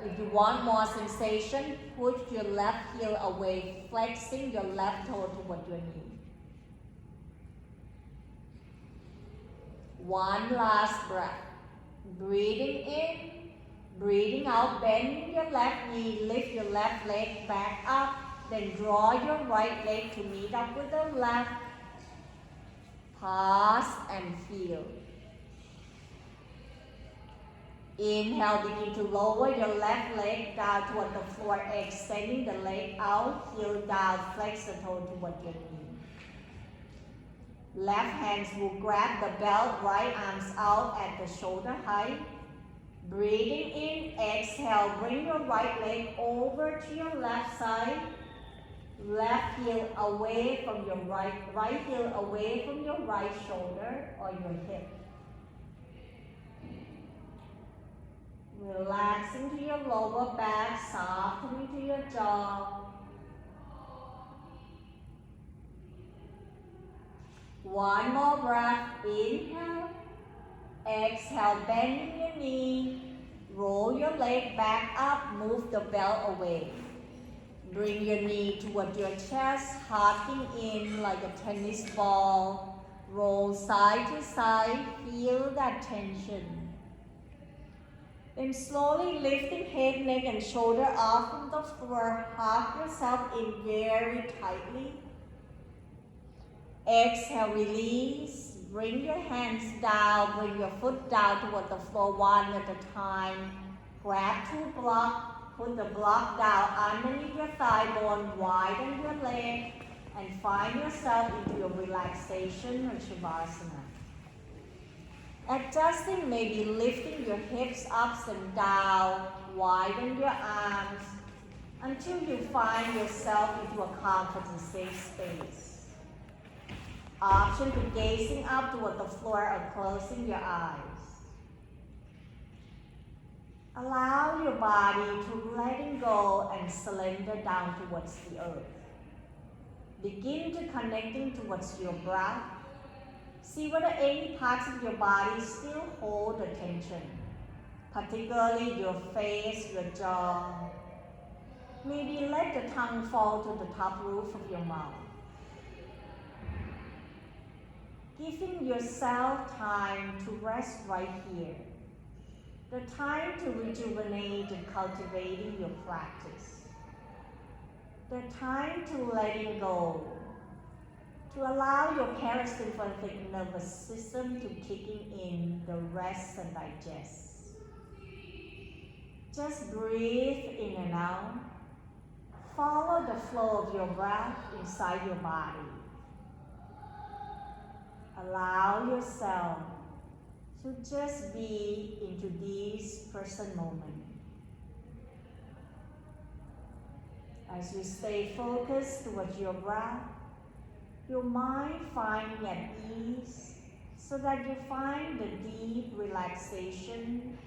[SPEAKER 2] If you want more sensation, push your left heel away, flexing your left toe toward your knee. One last breath. Breathing in, breathing out, bending your left knee, lift your left leg back up, then draw your right leg to meet up with the left. Pause and feel. Inhale, begin to lower your left leg down toward the floor, extending the leg out, heel down, flex the toe toward your knee. Left hands will grab the belt, right arms out at the shoulder height. Breathing in, exhale, bring your right leg over to your left side. Left heel away from your right heel away from your right shoulder or your hip. Relax into your lower back, softening to your jaw. One more breath. Inhale. Exhale, bending your knee. Roll your leg back up, move the belt away. Bring your knee toward your chest, hugging in like a tennis ball. Roll side to side, feel that tension. Then slowly lifting head, neck, and shoulder off from the floor, hug yourself in very tightly. Exhale, release. Bring your hands down, bring your foot down toward the floor one at a time. Grab two blocks. Put the block down underneath your thigh bone, widen your leg, and find yourself into your relaxation or Shavasana. Adjusting, maybe lifting your hips up and down, widen your arms until you find yourself into a comfortable, safe space. Option to gazing up toward the floor or closing your eyes. Allow your body to letting go and surrender down towards the earth. Begin to connecting towards your breath. See whether any parts of your body still hold the tension, particularly your face, your jaw. Maybe let the tongue fall to the top roof of your mouth. Giving yourself time to rest right here. The time to rejuvenate and cultivating your practice. the time to letting go, to allow your parasympathetic nervous system to kicking in the rest and digest. Just breathe in and out. Follow the flow of your breath inside your body. Allow yourself to just be into this present moment. As you stay focused towards your breath, your mind finding at ease so that you find the deep relaxation.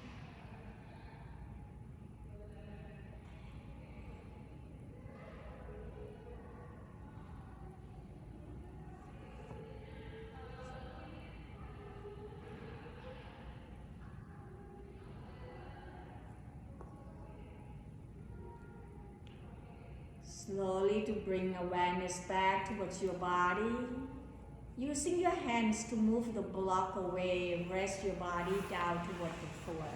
[SPEAKER 1] Slowly to bring awareness back towards your body. Using your hands to move the block away and rest your body down toward the floor.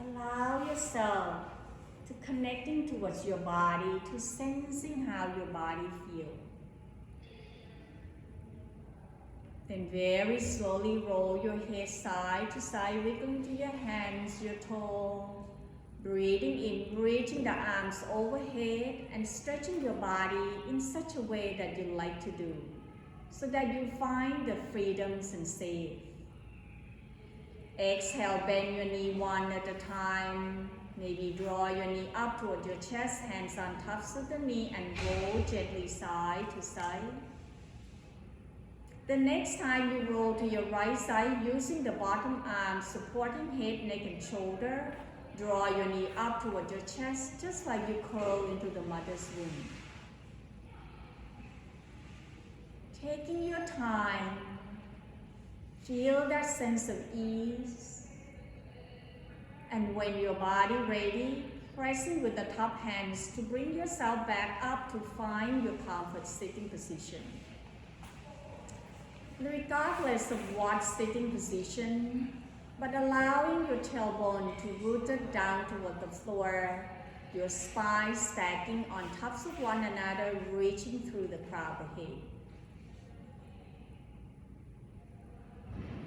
[SPEAKER 1] Allow yourself to connecting towards your body, to sensing how your body feels. Then very slowly roll your head side to side, wiggling to your hands, your toes. Breathing in, reaching the arms overhead and stretching your body in such a way that you like to do, so that you find the freedoms and safe. Exhale, bend your knee one at a time. Maybe draw your knee up toward your chest, hands on tops of the knee, and roll gently side to side. The next time you roll to your right side, using the bottom arm supporting head, neck, and shoulder, draw your knee up toward your chest, just like you curl into the mother's womb. Taking your time, feel that sense of ease. And when your body ready, pressing with the top hands to bring yourself back up to find your comfort sitting position. Regardless of what sitting position, but allowing your tailbone to root it down toward the floor, your spine stacking on tops of one another, reaching through the crown of the head.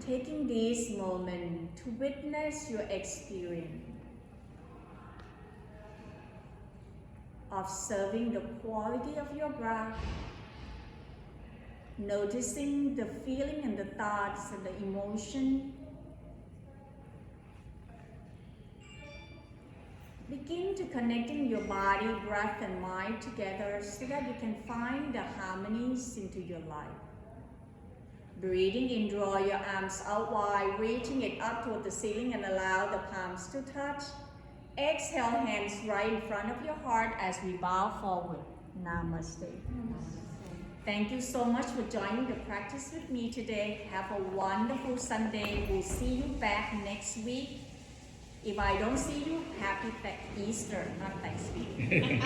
[SPEAKER 1] Taking this moment to witness your experience, observing the quality of your breath, noticing the feeling and the thoughts and the emotion. Begin to connecting your body, breath, and mind together so that you can find the harmonies into your life. Breathing in, draw your arms out wide, reaching it up toward the ceiling and allow the palms to touch. Exhale, hands right in front of your heart as we bow forward. Namaste. Thank you so much for joining the practice with me today. Have a wonderful Sunday. We'll see you back next week. If I don't see you, happy Easter, not Thanksgiving.